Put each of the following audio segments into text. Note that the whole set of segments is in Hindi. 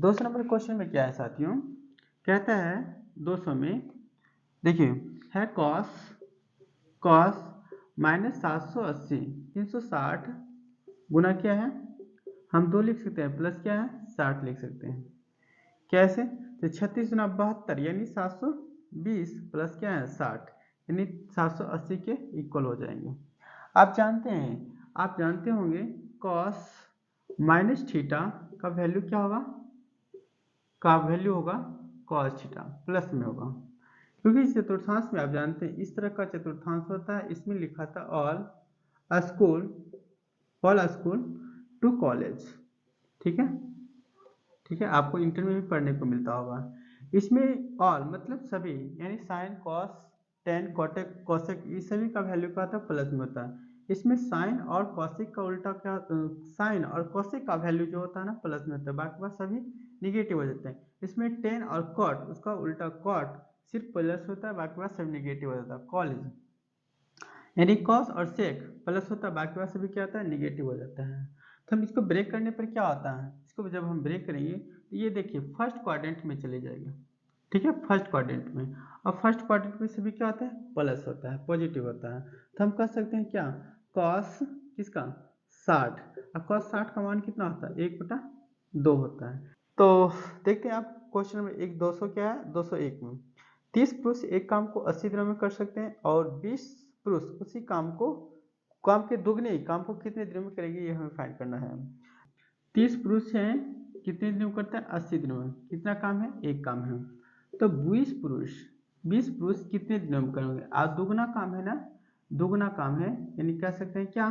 200 नंबर क्वेश्चन में क्या है साथियों, कहता है 200 में देखिए है कॉस माइनस 780 360 गुना क्या है, हम 2 लिख सकते हैं, प्लस क्या है 60 लिख सकते हैं। कैसे, तो 36 गुना 72 यानी 720 प्लस क्या है 60 यानी 780 के इक्वल हो जाएंगे। आप जानते होंगे कॉस माइनस थीटा का वैल्यू क्या होगा, का वैल्यू होगा कॉस थीटा, प्लस में होगा, क्योंकि चतुर्थांश में आप जानते हैं इस तरह का चतुर्थांश होता है, इसमें लिखा था ऑल स्कूल टू कॉलेज। ठीक है, आपको इंटर में भी पढ़ने को मिलता होगा। इसमें ऑल मतलब सभी, यानी sine cos tan Kotak cosec इस सभी का वैल्यू क्या होता है, प्लस में होता है। इसमें साइन और कॉसेक का उल्टा क्या, साइन और कॉसेक का वैल्यू जो होता है ना प्लस में होता है, बाकी बात सभी निगेटिव हो जाते हैं। इसमें टेन और कॉट उसका उल्टा कॉट सिर्फ प्लस होता है, बाकी बात सब निगेटिव हो जाता है। कॉलेज यानी कॉस और सेक प्लस होता है, बाकी बात सभी क्या होता है निगेटिव हो जाता है। तो हम इसको ब्रेक करने पर क्या होता है, इसको जब हम ब्रेक करेंगे तो ये देखिए फर्स्ट क्वाड्रेंट में चले जाएगा। ठीक है, फर्स्ट क्वाड्रेंट में, और फर्स्ट क्वाड्रेंट में सभी क्या होता है प्लस होता है, पॉजिटिव होता है। तो हम कह सकते हैं क्या, कॉस किसका 60, और कॉस 60 का मान कितना होता है 1/2 होता है। तो देखते हैं आप क्वेश्चन नंबर 200 क्या है, 201 में 30 पुरुष एक काम को 80 दिनों में कर सकते हैं और 20 पुरुष उसी काम के दुगने काम को कितने दिनों में करेंगे, ये हमें फाइंड करना है। 30 पुरुष हैं, कितने दिनों में करते हैं 80 दिनों में, कितना काम है एक काम है। तो 20 पुरुष कितने दिनों में करेंगे, आज दुगना काम है ना, दुगना काम है, यानी कह सकते हैं क्या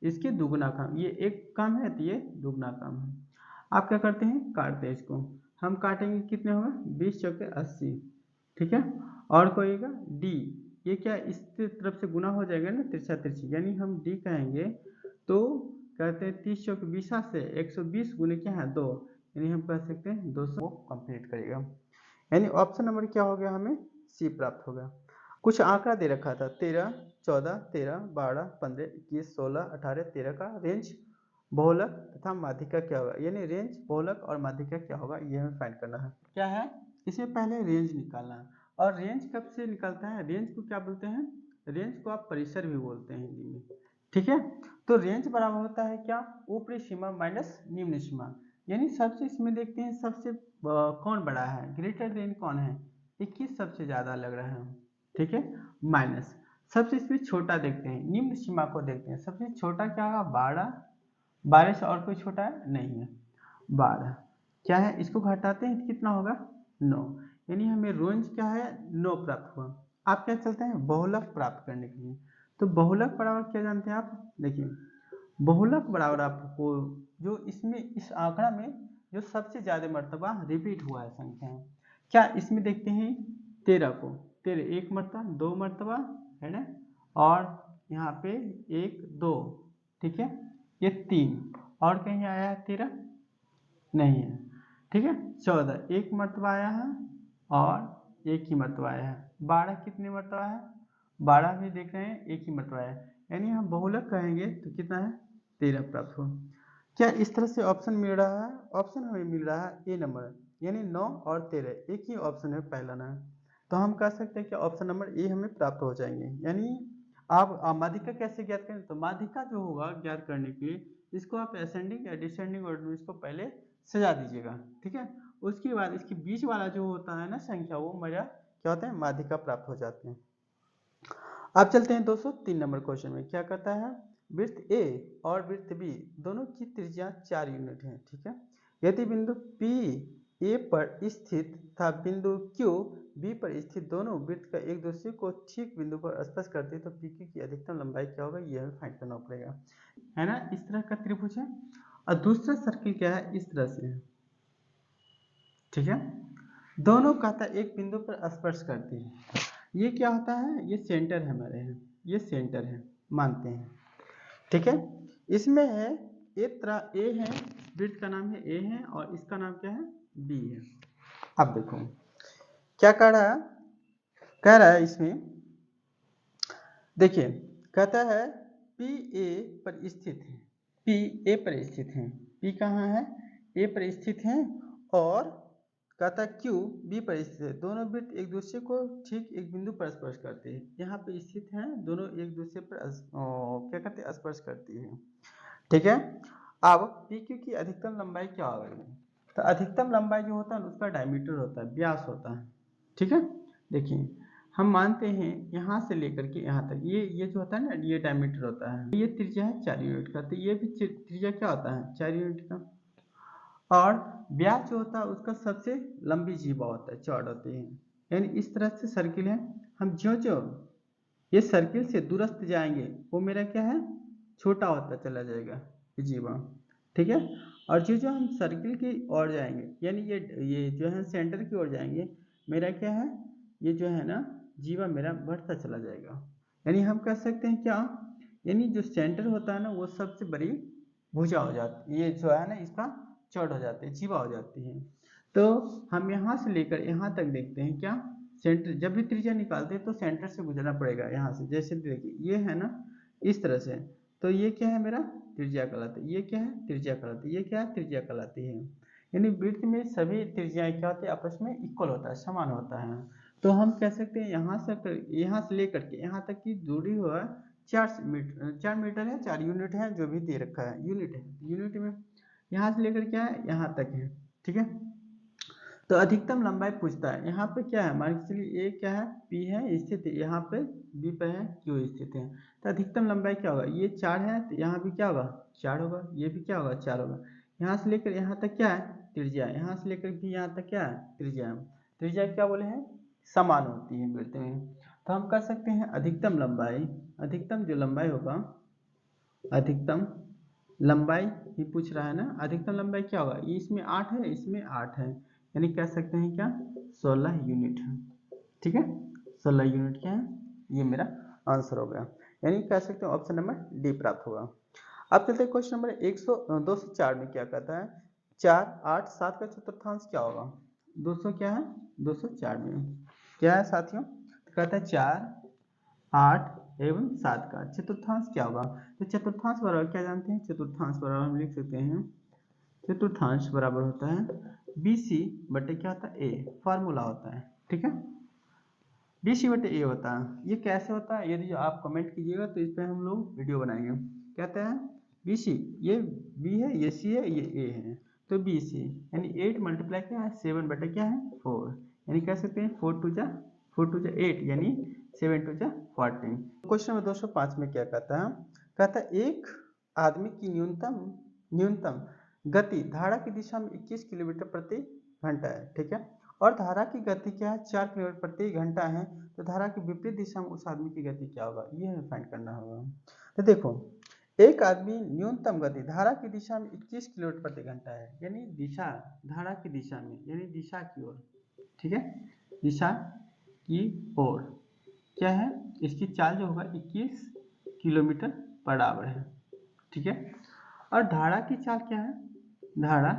इसके दुगना काम, ये एक काम है तो ये दुगना काम है। आप क्या करते हैं काटते हैं इसको, हम काटेंगे कितने होगा 20 चौके 80। ठीक है, और कोईगा डी, ये क्या इस तरफ से गुना हो जाएगा ना तिरछा तिरछी, यानी हम डी कहेंगे तो कहते हैं 30 चौके 20 से 120 गुने क्या है 2, यानी हम कह सकते हैं 200 कंप्लीट करेगा। यानी ऑप्शन नंबर क्या हो गया, हमें सी प्राप्त होगा। कुछ आंकड़ा दे रखा था 13, 14, 13, 12, 15, 21, 16, 18, 13 का रेंज बहुलक तथा माध्यिका क्या होगा, यानी रेंज बहुलक और माध्यिका क्या होगा ये हमें फाइंड करना है। क्या है, इसमें पहले रेंज निकालना है, और रेंज कब से निकलता है, रेंज को क्या बोलते हैं, रेंज को आप परिसर भी बोलते हैं हिंदी में। ठीक है, तो रेंज बराबर होता है क्या, ऊपरी सीमा माइनस निम्न सीमा, यानी सबसे इसमें देखते हैं सबसे कौन बड़ा है, ग्रेटर देन कौन है 21 सबसे ज्यादा लग रहा है। ठीक है, माइनस सबसे इसमें छोटा देखते हैं, निम्न सीमा को देखते हैं, सबसे छोटा क्या होगा 12, 12 से और कोई छोटा है नहीं है 12, क्या है इसको घटाते हैं कितना होगा 9, यानी हमें रेंज क्या है 9 प्राप्त हुआ। आप क्या चलते हैं बहुलक प्राप्त करने के लिए, तो बहुलक बराबर क्या जानते हैं आप, देखिए बहुलक बराबर आपको जो इसमें इस आंकड़ा में जो सबसे ज्यादा मर्तबा रिपीट हुआ है संख्या है, क्या इसमें देखते हैं 13 को, 13 एक मर्तबा 2 मर्तबा है ना, और यहाँ पे 1 2, ठीक है ये 3, और कहीं आया है 13 नहीं है। ठीक है, 14 एक मर्तबा आया है और एक ही मर्तबा आया है, 12 कितने मर्तबा है 12 भी देख रहे हैं एक ही मर्तबा है, यानी हम बहुलक कहेंगे तो कितना है 13 प्राप्त हो। क्या इस तरह से ऑप्शन मिल रहा है, ऑप्शन हमें मिल रहा है ए नंबर, यानी 9 और 13 एक ही ऑप्शन है पहला ना, तो हम कह सकते हैं कि ऑप्शन नंबर ए हमें प्राप्त हो जाएंगे। यानी आप माध्यिका कैसे ज्ञात करें, तो माध्यिका जो होगा ज्ञात करने के लिए इसको आप असेंडिंग या डिसेंडिंग ऑर्डर में इसको पहले सजा दीजिएगा। ठीक है, उसके बाद इसके बीच वाला जो होता है ना संख्या वो मेरा क्या होता है माध्यिका प्राप्त हो जाते हैं। अब चलते हैं 203 नंबर क्वेश्चन में, क्या कहता है वृत्त ए और वृत्त बी दोनों की त्रिज्या 4 यूनिट है। ठीक है, यदि बिंदु P ए पर स्थित था बिंदु Q B पर स्थित दोनों वृत्त का एक दूसरे को ठीक बिंदु पर स्पर्श करते तो PQ की अधिकतम लंबाई क्या होगा, यह हमें फाइंड करना पड़ेगा, है ना। इस तरह का त्रिभुज है और दूसरा सर्किल क्या है इस तरह से है। ठीक है, दोनों कहता है एक बिंदु पर स्पर्श करती है, ये क्या होता है ये सेंटर है हमारे हैं, ये सेंटर है मानते हैं। ठीक है, इसमें है एक तरह ए है, वृत्त का नाम है ए है और इसका नाम क्या है बी है। अब देखो क्या कह रहा है इसमें, देखिए कहता है पी ए पर स्थित है, पी ए पर स्थित है, पी कहाँ है ए पर स्थित है और कहता है क्यू बी पर स्थित है, दोनों वृत्त एक दूसरे को ठीक एक बिंदु पर स्पर्श करते हैं। यहाँ पे स्थित हैं, दोनों एक दूसरे पर क्या कहते हैं, स्पर्श करती है। ठीक है। अब पी क्यू की अधिकतम लंबाई क्या होगी? तो अधिकतम लंबाई जो होता है उसका डायमीटर होता है, व्यास होता है। ठीक है। देखिए हम मानते हैं यहाँ से लेकर के यहाँ तक ये जो होता है ना, ये डायमीटर होता है। ये त्रिज्या है 4 यूनिट का, तो ये भी त्रिज्या क्या होता है, 4 यूनिट का। और व्यास जो होता है उसका सबसे लंबी जीवा होता है, चौड़ होती है। यानी इस तरह से सर्किल है, हम ज्यों ज्यों ये सर्किल से दूरस्थ जाएंगे वो मेरा क्या है, छोटा होता चला जाएगा ये जीवा। ठीक है। और जो हम सर्किल की ओर जाएंगे, यानी ये जो है सेंटर की ओर जाएंगे, मेरा क्या है, ये जो है ना जीवा मेरा बढ़ता चला जाएगा। यानी हम कह सकते हैं क्या, यानी जो सेंटर होता है ना वो सबसे बड़ी भुजा हो जाती है, ये जो है ना इसका चौड़ हो जाती है, जीवा हो जाती है। तो हम यहाँ से लेकर यहाँ तक देखते हैं क्या, सेंटर जब भी त्रिज्या निकालते हैं तो सेंटर से गुजरना पड़ेगा यहाँ से। जैसे देखिए ये है ना इस तरह से, तो ये क्या है मेरा त्रिज्या कहलाती है, ये क्या है त्रिज्या कहलाती है, ये क्या है त्रिज्या कहलाती है। यानी वृत्त में सभी त्रिज्याएं क्या होती है, आपस में इक्वल होता है, समान होता है। तो हम कह सकते हैं यहाँ से लेकर के यहाँ तक की दूरी हुआ 4 मीटर है, 4 यूनिट है, जो भी दे रखा है यूनिट है, यूनिट में यहाँ से लेकर क्या है यहाँ तक है। ठीक है। तो अधिकतम लंबाई पूछता है, यहाँ पे क्या है, मान के चलिए ए क्या है, पी है स्थित है, यहाँ पे बी पे है क्यू स्थित है। तो अधिकतम लंबाई क्या होगा, ये 4 है तो यहाँ भी क्या होगा 4 होगा, ये भी क्या होगा 4 होगा। यहाँ से लेकर यहाँ तक क्या है त्रिज्या, यहाँ से लेकर भी यहाँ तक क्या है त्रिज्या। त्रिज्या क्या बोले हैं, समान होती है वृत्त में। तो हम कह सकते हैं अधिकतम लंबाई, अधिकतम जो लंबाई होगा, अधिकतम लंबाई ही पूछ रहा है ना, अधिकतम लंबाई क्या होगा, ये इसमें 8 है, इसमें 8 है, यानी कह सकते हैं क्या 16 यूनिट है। ठीक है, 16 यूनिट क्या है, ये मेरा आंसर हो गया। यानी कह सकते हैं ऑप्शन नंबर डी प्राप्त होगा। अब चलते हैं क्वेश्चन नंबर 204 में क्या कहता है, 4, 8, 7 का चतुर्थांश क्या होगा। 200 क्या है 204 में क्या है साथियों, कहता है 4, 8 एवं 7 का चतुर्थांश क्या होगा। तो चतुर्थांश बराबर क्या जानते हैं, चतुर्थांश बराबर हम लिख सकते हैं, चतुर्थांश बराबर होता है BC बटे क्या होता है A, फार्मूला होता है। ठीक है, BC बटे A होता है। ये कैसे होता है, यदि आप कमेंट कीजिएगा तो इस पर हम लोग वीडियो बनाएंगे। कहते हैं BC, ये B है, ये C है, ये A है, तो BC यानी 8 मल्टीप्लाई क्या है 7 बटे क्या है 4, यानी कह सकते हैं 4 टू जा 8 यानी 7 टू जा 14। क्वेश्चन नंबर 205 में क्या कहता है, कहता है एक आदमी की न्यूनतम गति धारा की दिशा में 21 किलोमीटर प्रति घंटा है। ठीक है, और धारा की गति क्या है 4 किलोमीटर प्रति घंटा है, तो धारा की विपरीत दिशा में उस आदमी की गति क्या होगा, ये हमें फाइंड करना होगा। तो देखो एक आदमी न्यूनतम गति धारा की दिशा में 21 किलोमीटर प्रति घंटा है, यानी दिशा धारा की दिशा में यानी दिशा की ओर। ठीक है, दिशा की ओर क्या है, इसकी चाल जो होगा 21 किलोमीटर पर आवर है। ठीक है, और धारा की चाल क्या है, धारा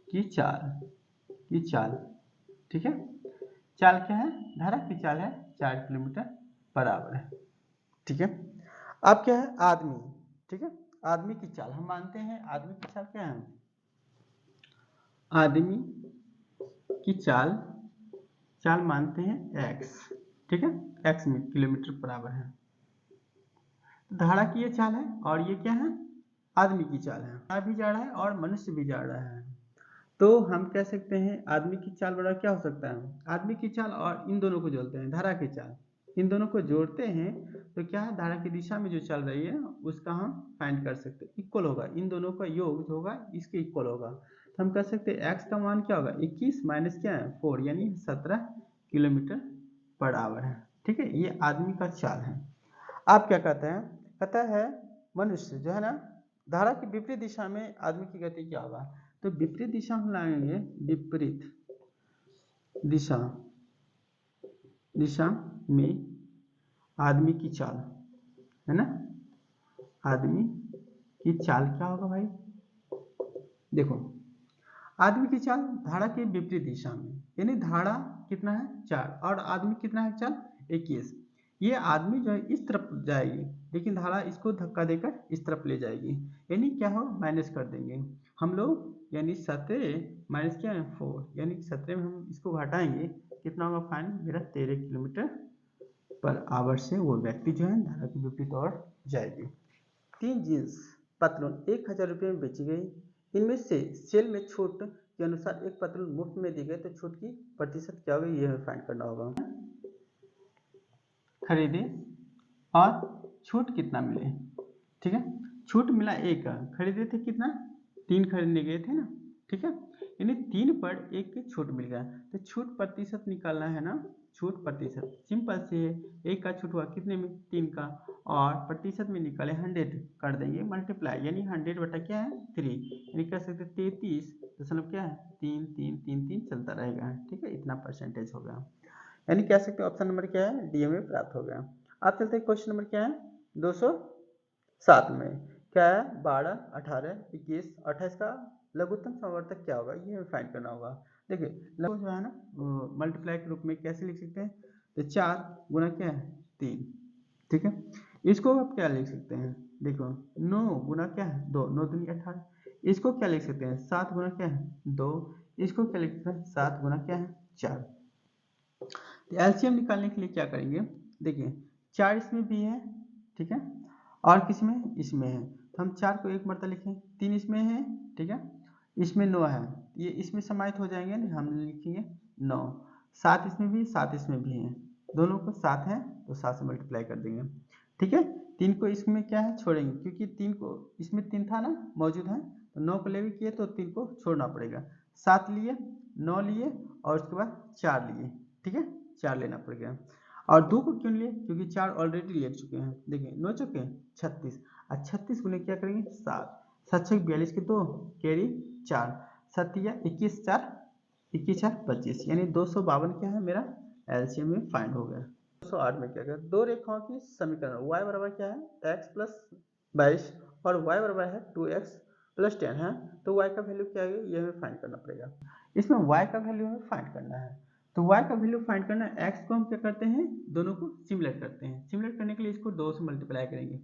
की चाल ठीक है, चाल क्या है, धारा की चाल है 4 किलोमीटर पर आवर है। ठीक है, अब क्या है आदमी। ठीक है, आदमी की चाल हम मानते हैं, आदमी की चाल क्या है, आदमी की चाल मानते हैं x। ठीक है, x में किलोमीटर पर आवर है। धारा की ये चाल है और ये क्या है आदमी की चाल है, भी जा रहा है और मनुष्य भी जा रहा है। तो हम कह सकते हैं आदमी की चाल बराबर क्या हो सकता है, आदमी की चाल और इन दोनों को जोड़ते हैं धारा की चाल, इन दोनों को जोड़ते हैं तो क्या है धारा की दिशा में जो चल रही है उसका हम फाइंड कर सकते हैं, इक्वल होगा, इन दोनों का योग जो होगा इसके इक्वल होगा। तो हम कह सकते हैं x का मान क्या होगा 21 माइनस क्या है 4 यानी 17 किलोमीटर पर आवर है। ठीक है, ये आदमी का चाल है। आप क्या कहते हैं, कहता है मनुष्य जो है ना धारा की विपरीत दिशा में आदमी की गति क्या होगा। तो विपरीत दिशा हम लाएंगे, विपरीत दिशा में आदमी की चाल है ना, आदमी की चाल क्या होगा भाई, देखो आदमी की चाल धारा के विपरीत दिशा में, यानी धारा कितना है 4 और आदमी कितना है चाल 21, ये आदमी जो है इस तरफ जाएगी लेकिन धारा इसको धक्का देकर इस तरफ ले जाएगी, यानी क्या हो माइनस कर देंगे हम लोग, यानी 17 माइनस क्या है 4, यानी 17 में हम इसको घटाएंगे, कितना होगा फाइन मेरा 13 किलोमीटर पर आवर से वो व्यक्ति जो है धारा के विपरीत ओर जाएगी। 3 जींस पतलून 1000 रुपये में बेची गई, इनमें से सेल में छूट के अनुसार एक पतलून मुफ्त में दी गई, तो छूट की प्रतिशत क्या होगी ये हमें फाइंड करना होगा। खरीदे और छूट कितना मिले, ठीक है, छूट मिला 1 का, खरीदे थे कितना 3 खरीदने गए थे ना, ठीक है, यानी 3 पर 1 की छूट मिल गया, तो छूट प्रतिशत निकालना है ना, छूट प्रतिशत सिंपल से है, 1 का छूट हुआ कितने में 3 का, और प्रतिशत में निकाले 100 कर देंगे मल्टीप्लाई, यानी 100 बटा क्या है 3, यानी कह सकते 33 क्या है 3 3 3 3 चलता रहेगा, ठीक है, इतना परसेंटेज हो गया, यानी कह सकते हैं ऑप्शन नंबर क्या है डी में प्राप्त हो गया। अब चलते हैं क्वेश्चन नंबर क्या है 207 में, क्या है 12 18 21 28 का लघुत्तम समवर्तक क्या होगा ये हमें फाइंड करना होगा। देखिए लघु जो है ना मल्टीप्लाई के रूप में कैसे लिख सकते हैं, तो 4 गुना क्या है 3, ठीक है, इसको आप क्या लिख सकते हैं, देखो 9 गुना क्या है 2, 9 दूनी 18, इसको क्या लिख सकते हैं 7 गुना क्या है 2, इसको क्या लिख सकते हैं 7 गुना क्या है 4। तो एलसीएम निकालने के लिए क्या करेंगे, देखिए 4 इसमें भी है, ठीक है, और किस में इसमें है, तो हम 4 को एक मरतबा लिखें, 3 इसमें है, ठीक है, इसमें 9 है, ये इसमें समाहित हो जाएंगे ना, हम लिखेंगे 9, 7 इसमें भी 7 इसमें भी है, दोनों को 7 है तो 7 से मल्टीप्लाई कर देंगे, ठीक है, 3 को इसमें क्या है छोड़ेंगे, क्योंकि 3 को इसमें 3 था ना मौजूद है, तो 9 को ले भी किए तो 3 को छोड़ना पड़ेगा, 7 लिए 9 लिए और उसके बाद 4 लिए, ठीक है, 4 लेना पड़ गया, और 2 को क्यों लिए, क्योंकि 4 ऑलरेडी ले चुके हैं, देखिए 9 चुके 36, और 36 को क्या करेंगे 7, 7 6 42 के 2 कैरी 4, 7 या 21 4 21 4 25, यानी 252 क्या है मेरा एलसीएम में फाइंड हो गया। 208 में क्या करें, दो रेखाओं की समीकरण y बराबर क्या है x प्लस 22 और y बराबर है 2x प्लस 10 है, तो y का वैल्यू क्या है ये हमें फाइंड करना पड़ेगा, इसमें y का वैल्यू हमें फाइंड करना है, तो y का वैल्यू फाइंड करना है, x को हम क्या करते हैं दोनों को सिमुलेट करते हैं, सिमुलेट करने के लिए इसको 2 से मल्टीप्लाई करेंगे,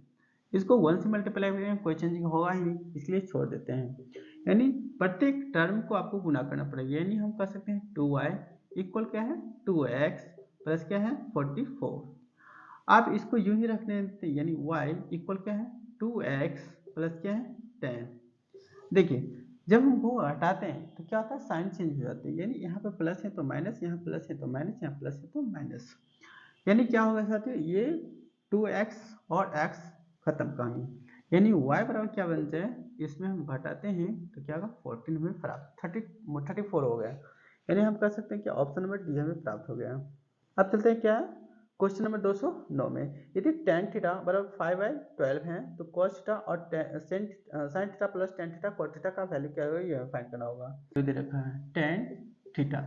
इसको 1 से मल्टीप्लाई करेंगे, कोई चेंजिंग होगा ही नहीं, इसलिए छोड़ देते हैं, यानी प्रत्येक टर्म को आपको गुना करना पड़ेगा, यानी हम कह सकते हैं 2y इक्वल क्या है 2x प्लस क्या है 44, आप इसको यूं ही रखने देते हैं, यानी y इक्वल क्या है 2x प्लस क्या है 10, देखिए जब हम वो हटाते हैं तो क्या होता है साइन चेंज हो जाती है, यानी यहाँ पे प्लस है तो माइनस, यहाँ प्लस है तो माइनस, यहाँ प्लस है तो माइनस, यानी क्या होगा साथियों ये 2x और x खत्म कहानी, यानी y बराबर क्या बन जाए, इसमें हम घटाते हैं तो क्या होगा 14 में प्राप्त 34 हो गया, यानी हम कह सकते हैं कि ऑप्शन नंबर डी हमें प्राप्त हो गया। अब चलते हैं क्या क्वेश्चन नंबर 209 में, यदि tan थीटा बराबर 5/12 है तो cos थीटा और sin theta plus tan theta cot theta का वैल्यू क्या होगा ये फाइंड करना होगा। तो दे रखा है tan थीटा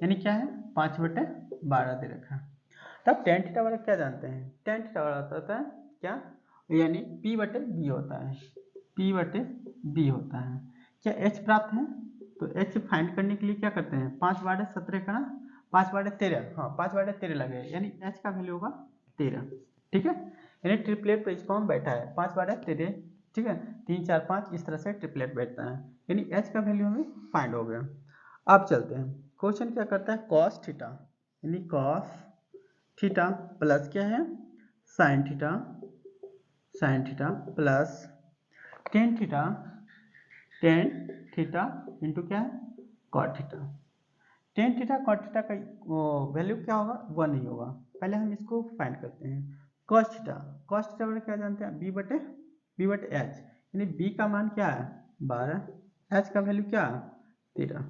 यानी क्या है 5/12 दे रखा है, तब tan थीटा वाला क्या जानते हैं, tan थीटा वाला होता है क्या, यानी p/b होता है, p/b होता है, क्या h प्राप्त है, तो h फाइंड करने के लिए क्या करते हैं 5/17 का ना, 5/13, हाँ 5/13 लगे, यानी h का वैल्यू होगा 13, ठीक है, यानी ट्रिपलेट पे इसको हम बैठा है 5/13, ठीक है, 3 4 5 इस तरह से ट्रिपलेट बैठता है, यानी h का वैल्यू हमें फाइंड हो गया। अब चलते हैं क्वेश्चन क्या करता है cos थीटा, यानी cos थीटा प्लस क्या है sin theta plus tan theta into क्या है cot theta, tan theta cot theta का वैल्यू क्या होगा 1 नहीं होगा, पहले हम इसको फाइंड करते हैं, cos थीटा वाला क्या जानते हैं b/h, यानी b का मान क्या है 12, h का वैल्यू क्या है 13,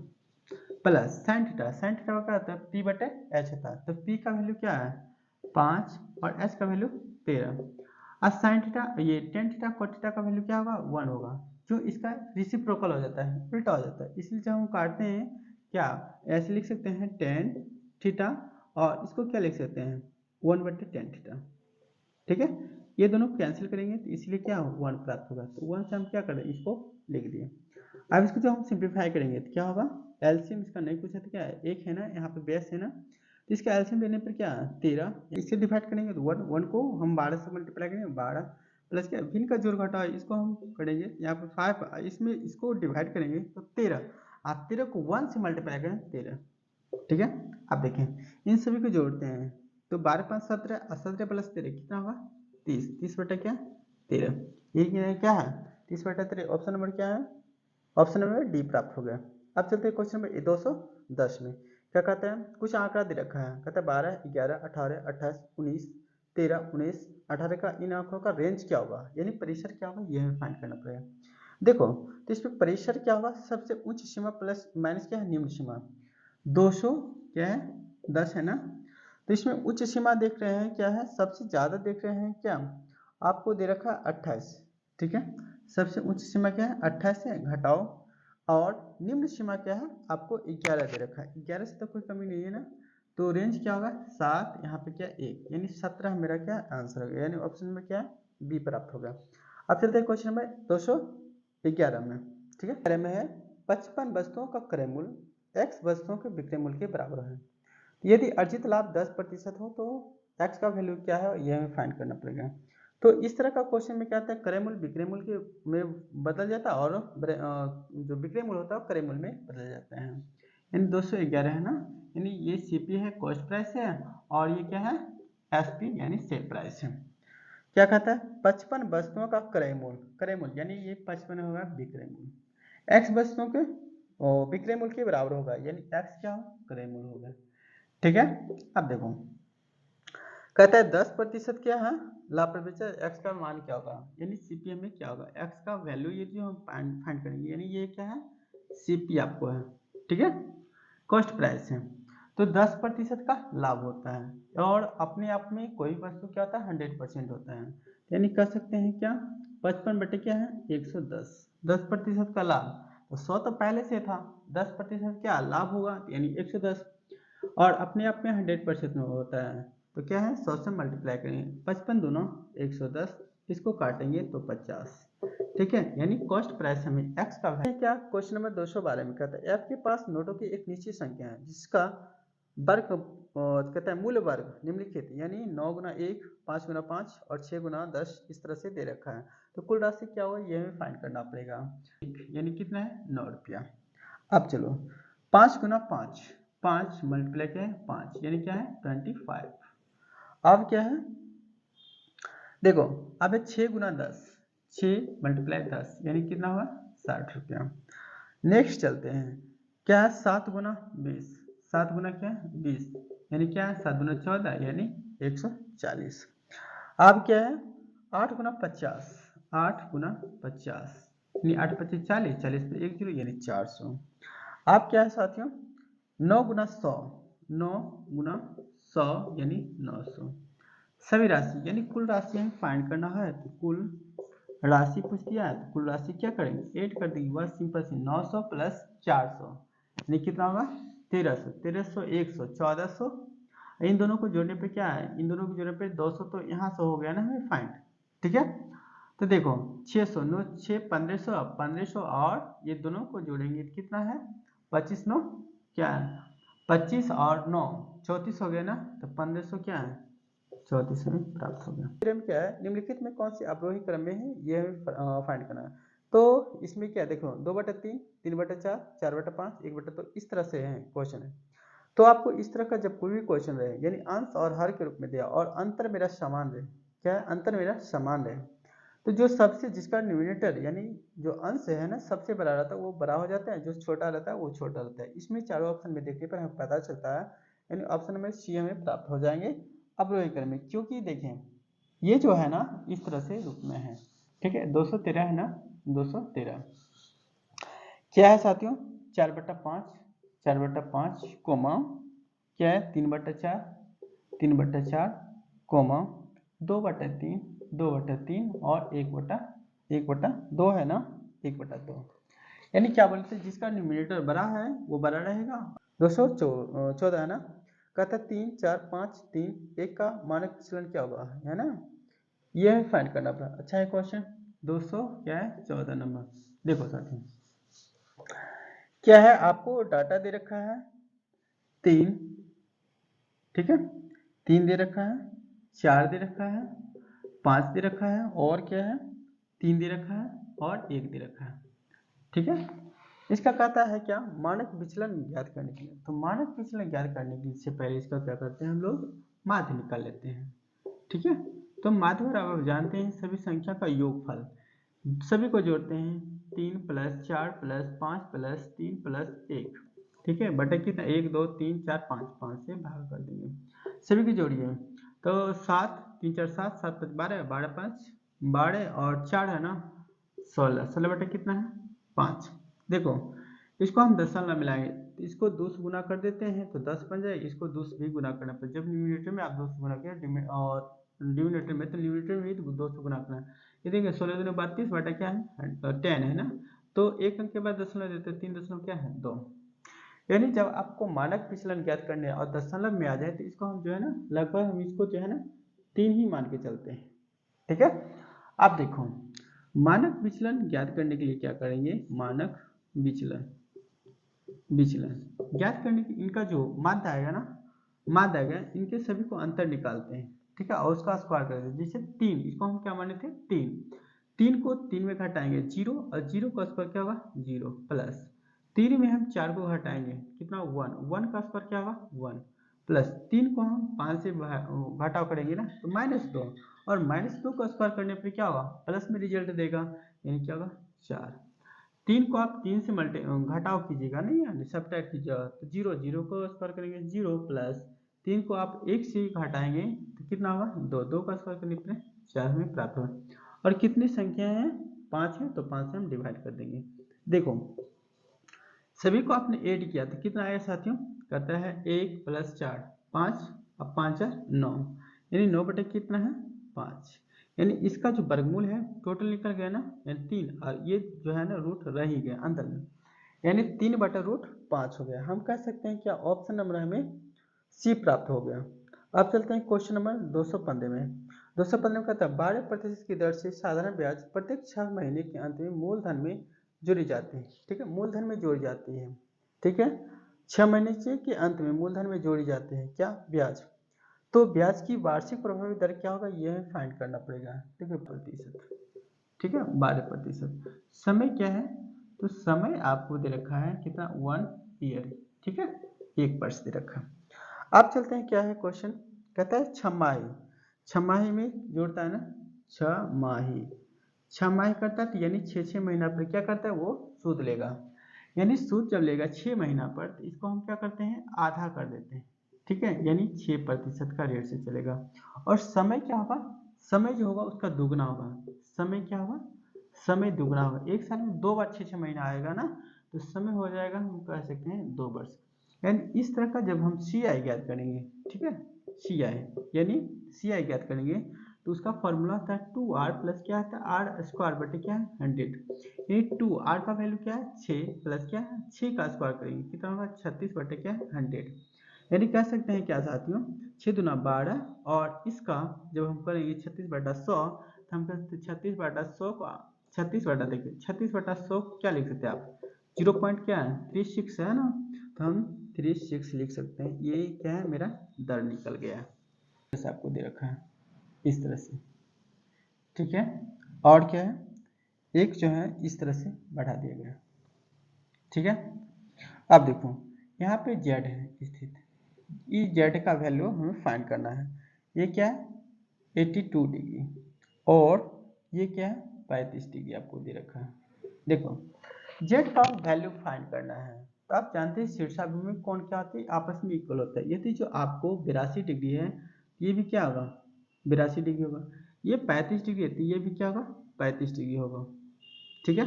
प्लस sin थीटा क्या होता है p/h होता है, तो p का वैल्यू क्या है 5 और h का वैल्यू 13, अब sin थीटा ये tan थीटा cot थीटा का वैल्यू क्या होगा 1 होगा, जो इसका रिसिप्रोकल हो जाता है उल्टा हो जाता है, इसलिए जब हम काटते हैं क्या ऐसे लिख सकते हैं tan थीटा और इसको क्या लिख सकते हैं 1/tan थीटा, ठीक है, ये दोनों कैंसिल करेंगे तो इसलिए क्या 1 प्राप्त होगा, तो 1 से हम क्या करें इसको लिख दिए। अब इसको जो हम सिंप्लीफाई करेंगे तो क्या होगा एलसीएम इसका नहीं पूछा तो क्या है एक है ना यहाँ पे बेस है ना, तो इसका एलसीएम लेने पर क्या 13, इससे डिवाइड करेंगे तो 1 को हम 12 से मल्टीप्लाई करेंगे 12 प्लस क्या भिन्न का जोड़ घटाव इसको हम करेंगे यहाँ पे 5, इसमें इसको डिवाइड करेंगे तो 13, आप 13 को 1 से मल्टीप्लाई करें 13, ठीक है। अब देखें इन सभी को जोड़ते हैं तो 12 5 17 और 17 प्लस 13 कितना होगा 30, 30 बटा क्या 13, ये क्या है 30 बटा 13। ऑप्शन नंबर क्या है, ऑप्शन नंबर डी प्राप्त हो गया। अब चलते हैं क्वेश्चन नंबर 210 में, क्या कहते हैं कुछ आंकड़ा दे रखा है, कहता है 12 11 18 28 19 13 19 18 का इन आंकड़ों का रेंज क्या होगा, यानी परिसर क्या होगा, यह हमें फाइंड करना पड़ेगा। देखो तो इसमें परिसर क्या होगा, सबसे उच्च सीमा प्लस माइनस क्या है निम्न सीमा, 200 क्या है 10 है ना। तो इसमें उच्च सीमा देख रहे हैं क्या है, सबसे ज्यादा देख रहे हैं क्या, आपको दे रखा है 28, ठीक है। सबसे उच्च सीमा क्या है 28 है, घटाओ, और निम्न सीमा क्या है आपको 11 दे रखा है, 11 से तो कोई कमी नहीं है ना। तो रेंज क्या होगा 7, यहाँ पे क्या 1, यानी 17 मेरा क्या आंसर होगा, यानी ऑप्शन में क्या है बी प्राप्त होगा। अब चलते हैं क्वेश्चन नंबर 211 में, ठीक है। क्रय में है 55 वस्तुओं का क्रय मूल्य x वस्तुओं के विक्रय मूल्य के बराबर है। यदि अर्जित लाभ 10% हो तो x का वैल्यू क्या है, यह हमें फाइंड करना पड़ेगा। तो इस तरह का क्वेश्चन में क्या आता है, क्रय मूल्य विक्रय मूल्य के में बदल जाता है, और जो विक्रय मूल्य होता है क्रय मूल्य में बदल जाता है। यानी 211 है ना, यानी ये सीपी है कॉस्ट प्राइस है, और ये क्या है एसपी यानी सेल प्राइस है। क्या कहता है 55 वस्तुओं का क्रय मूल्य यानी ये 55 होगा विक्रय मूल्य, x वस्तुओं के विक्रय मूल्य के बराबर होगा, यानी x क्या क्रय मूल्य होगा, ठीक है। अब देखो कहता है 10% क्या है लाभप्रदता, x का मान क्या होगा, यानी सीपीएम में क्या होगा, x का वैल्यू ये जो हम फाइंड करेंगे, यानी ये क्या है सीपी आपको है, ठीक है, कॉस्ट प्राइस है। तो 10% का लाभ होता है, और अपने आप में कोई वस्तु क्या होता है 100% होता है, यानी कह सकते हैं क्या 55 बटे क्या है 110, 10% का लाभ, तो 100 तो पहले से था, 10% क्या लाभ होगा यानी 110, और अपने आप में 100% में होता है, तो क्या है 100 से मल्टीप्लाई करेंगे, 55 दूनो 110, इसको काटेंगे तो 50, ठीक है। यानी कॉस्ट प्राइस हमें x का है क्या। क्वेश्चन नंबर 212 में कहता है आपके पास नोटों की एक निश्चित संख्या है जिसका वर्ग कहता है मूल वर्ग निम्नलिखित, यानी 9 गुना 1 5 गुना 5 और 6 गुना 10 इस तरह से दे रखा है, तो कुल राशि क्या होगा यह हमें फाइंड करना पड़ेगा, यानी कितना है 9 रुपया। अब चलो 5 गुना 5, 5 मल्टीप्लाई क्या है 5, यानी क्या है 25। अब क्या है देखो अब है 6 गुना 10, 6 मल्टीप्लाई 10 यानी कितना हुआ 60 रुपया। नेक्स्ट चलते हैं क्या है 7 गुना 20, 7 गुना क्या है 20, यानी क्या है 7 गुना 14 यानी 140। अब क्या है 8 गुना 50, 8 गुना 50 यानी 8 25 40, 40 पे 1 0 यानी 400। अब क्या है साथियों 9 गुना 100, 9 गुना 100 यानी 900। सभी राशि यानी कुल राशि हमें फाइंड करना है, तो कुल राशि पूछ दिया है तो कुल राशि क्या करेंगे ऐड कर देंगे, वह सिंपल से 900 प्लस 400 यानी कितना होगा 1300, 1300 100 1400, इन दोनों को जोड़ने पे क्या है, इन दोनों को जोड़ने पे 200, तो यहाँ से हो गया ना हमें फाइंड, ठीक है। तो देखो 600 9 6 1500, 1500 और ये दोनों को जोड़ेंगे कितना है 25 9 क्या है 25 और 9 34 हो गया ना, तो 1500 क्या है 34 में प्राप्त हो गया। क्रम क्या है निम्नलिखित में कौन सी अवरोही क्रम में है ये हमें फाइंड करना है। तो इसमें क्या देखो 2/3 3/4 4/5 1/2 इस तरह से है क्वेश्चन है। तो आपको इस तरह का जब कोई भी क्वेश्चन रहे यानी अंश और हर के रूप में दिया और अंतर मेरा समान रहे, क्या है अंतर मेरा समान रहे, तो जो सबसे जिसका न्यूमिनेटर यानी जो अंश है ना सबसे बड़ा रहता है वो बड़ा हो जाता है, जो छोटा रहता है वो छोटा रहता है। इसमें चारों ऑप्शन में देखने पर हमें पता चलता है, यानी ऑप्शन नंबर सी हमें प्राप्त हो जाएंगे अवरोही क्रम में, क्योंकि देखें ये जो है ना इस तरह से रूप में है, ठीक है 213 है ना 213 क्या है साथियों 4/5, 4/5 कोमा क्या है 3/4, 3/4 कोमा 2/3, 2/3 और 1/2 है ना 1/2, यानी क्या बोलते हैं जिसका न्यूमिनेटर बड़ा है वो बड़ा रहेगा। 214 है ना, कहता 3 4 5 3 1 का मानक विचलन क्या होगा है ना, ये फाइंड करना पड़ा। अच्छा है क्वेश्चन 200 क्या है 14 नंबर। देखो साथियों क्या है आपको डाटा दे रखा है 3, ठीक है 3 दे रखा है 4 दे रखा है 5 दे रखा है और क्या है 3 दे रखा है और 1 दे रखा है, ठीक है। इसका कहता है क्या, मानक विचलन ज्ञात करने के लिए। तो मानक विचलन ज्ञात करने के लिए से पहले इसका क्या करते हैं हम लोग, माध्य निकाल लेते हैं। ठीक है, तो माध्य बराबर आप जानते हैं सभी संख्या का योगफल, सभी को जोड़ते हैं 3 + 4 + 5 + 3 + 1। ठीक है, बटे कितना 1 2 3 4 5, 5 से भाग कर देंगे, सभी की जोड़िए। तो 7 3 4 7, 7 5 12, 12 5 12 और 4 है ना 16, 16 बटे कितना है 5। देखो इसको हम दशमलव मिलाएंगे, इसको 2 से गुना कर देते हैं तो 10 बन जाए, इसको 2 से भी गुना करना पड़े, जब न्यूमरेटर में आप 2 से गुना किया और डिनोमिनेटर में, तो न्यूमरेटर में भी 2 से गुना करना है। ये देखिए 16 दूनी 32 बटा क्या है 10 है ना, तो एक अंक के बाद दशमलव देते हैं, 3 दशमलव क्या है 2। यानी जब आपको मानक विचलन ज्ञात करने और दशमलव में आ जाए तो इसको हम जो है ना लगभग हम इसको जो है ना 3 ही मान के चलते हैं। ठीक है, आप देखो मानक विचलन ज्ञात करने के लिए क्या करेंगे, मानक विचलन ज्ञात करने के इनका जो माध्य आएगा ना, माध्य आएगा, इनके सभी को अंतर निकालते हैं। ठीक है, और उसका स्क्वायर कर देते हैं। जैसे 3, इसको हम क्या माने थे 3, 3 को 3 में घटाएंगे 0, और 0 का स्क्वायर क्या होगा 0, प्लस 3 में हम 4 को घटाएंगे कितना 1, 1 का स्क्वायर क्या होगा 1, प्लस 3 को हम 5 से घटाव करेंगे ना तो -2, और -2 का स्क्वायर करने पर क्या होगा प्लस में रिजल्ट देगा, यानी क्या होगा 4। 3 को आप 3 से घटाव कीजिएगा नहीं, यानी सब्ट्रैक्ट कीजिएगा तो 0, 0 को स्क्वायर करेंगे 0, प्लस 3 को आप 1 से घटाएंगे तो कितना होगा 2, 2 का स्क्वायर करने पर 4 हमें प्राप्त होगा। और कितनी संख्या है 5 है, तो 5 से हम डिवाइड कर देंगे। देखो सभी को आपने ऐड किया तो कितना आएगा साथियों, कहता है 1 + 4 5, अब 5 4 9, यानी 9 बटे कितना है 5, यानी इसका जो वर्गमूल है टोटल निकल गया ना, यानी 3, और ये जो है ना रूट रह ही गया अंदर में, यानी 3/√5 हो गया। हम कह सकते हैं क्या ऑप्शन नंबर हमें सी प्राप्त हो गया। अब चलते हैं क्वेश्चन नंबर 215 में। 215 में कहता है 12% की दर से साधारण ब्याज प्रत्येक 6 महीने के अंत में मूलधन में जोड़ी जाती है। ठीक है, मूलधन में जोड़ी जाती है। ठीक है, 6 महीने के अंत में मूलधन में जोड़ी जाते हैं क्या ब्याज, तो ब्याज की वार्षिक प्रभावी दर क्या होगा यह फाइंड करना पड़ेगा। देखिए प्रतिशत, ठीक है 12%। समय क्या है, तो समय आपको दे रखा है कितना 1 ईयर। ठीक है, 1 वर्ष दे रखा है। अब चलते हैं क्या है क्वेश्चन, कहता है छमाही, छमाही में जोड़ता है ना छमाही, छमाही करता है तो यानी 6 महीना पर क्या करता है वो सूद लेगा, यानी सूद जब लेगा 6 महीना पर तो इसको हम क्या करते हैं आधा कर देते हैं। ठीक है, यानी 6% का रेट से चलेगा। और समय क्या होगा, समय जो होगा उसका दुगना होगा, समय क्या होगा समय दुगना होगा। एक साल में 2 बार 6 महीना आएगा ना, तो समय हो जाएगा हम कह सकते हैं 2 वर्ष। यानी इस तरह का जब हम सी आई ज्ञात करेंगे, ठीक है सी आई यानी सी आई ज्ञात करेंगे तो उसका फॉर्मूला होता है 2r प्लस क्या होता है आर स्क्वायर बटे क्या है 100, यानी 2r का वैल्यू क्या है 6 प्लस क्या है 6 का स्क्वायर करेंगे कितना होगा 36 बटे क्या है 100, यानी कह सकते हैं क्या साथियों 6 दूना 12, और इसका जब हम करेंगे 36/100 तो हम कहते 36/100 को 36 देखिए 36/100 क्या लिख सकते हैं आप 0 पॉइंट क्या है 36 है ना, तो हम 36 लिख सकते हैं। ये क्या है मेरा दर निकल गया है, जैसे आपको दे रखा है इस तरह से। ठीक है, और क्या है एक जो है इस तरह से बढ़ा दिया गया। ठीक है, अब देखो यहाँ पे z है स्थित, इस z का वैल्यू हमें फाइंड करना है। ये क्या है 82 डिग्री, और ये क्या है 35 डिग्री आपको दे रखा है। देखो z का वैल्यू फाइंड करना है, तो आप जानते हैं शीर्षाभिमुख में कौन क्या होते हैं आपस में इक्वल होता है। यदि जो आपको 82 डिग्री है ये भी क्या होगा 82 डिग्री होगा, ये 35 डिग्री है तो ये भी क्या होगा 35 डिग्री होगा। ठीक है,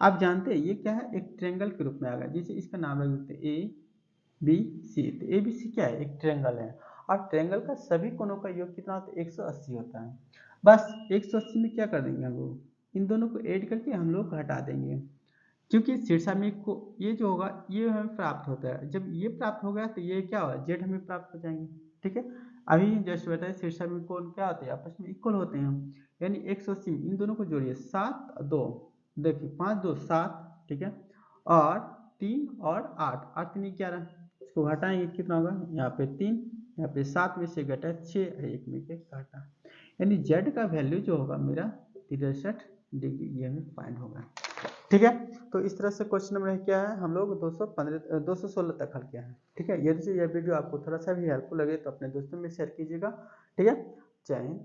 आप जानते हैं ये क्या है एक ट्रायंगल के रूप में आएगा, जैसे इसका नाम रख देते हैं ए बी सी, तो ए बी सी क्या है एक ट्रायंगल है, और ट्रायंगल का सभी कोणों का योग कितना होता है 180 होता है। बस 180 में क्या कर देंगे हम लोग इन दोनों को ऐड करके हम लोग घटा देंगे, क्योंकि शीर्षाभिमुख को ये जो होगा ये हमें प्राप्त होता है, जब ये प्राप्त हो गया तो ये क्या होगा जेड हमें प्राप्त हो जाएंगे। ठीक है, अभी जस्ट बताए शीर्षाभिमुख कोण क्या होते हैं आपस में इक्वल होते हैं, यानी 180 में इन दोनों को जोड़िए 7 2 देखिए 5 2 7, ठीक है, और 3 और 8 8 3 11, इसको घटाएंगे कितना होगा यहाँ पे 3, यहाँ पे 7 में से घटा 6 और 1 में से घटा, यानी जेड का वैल्यू जो होगा मेरा 63 डिग्री ये हमें फाइंड होगा। ठीक है। तो इस तरह से क्वेश्चन नंबर क्या है, हम लोग 216 तक हल किया है। ठीक है, यदि यह वीडियो आपको थोड़ा सा भी हेल्पफुल लगे तो अपने दोस्तों में शेयर कीजिएगा। ठीक है, जय हिंद।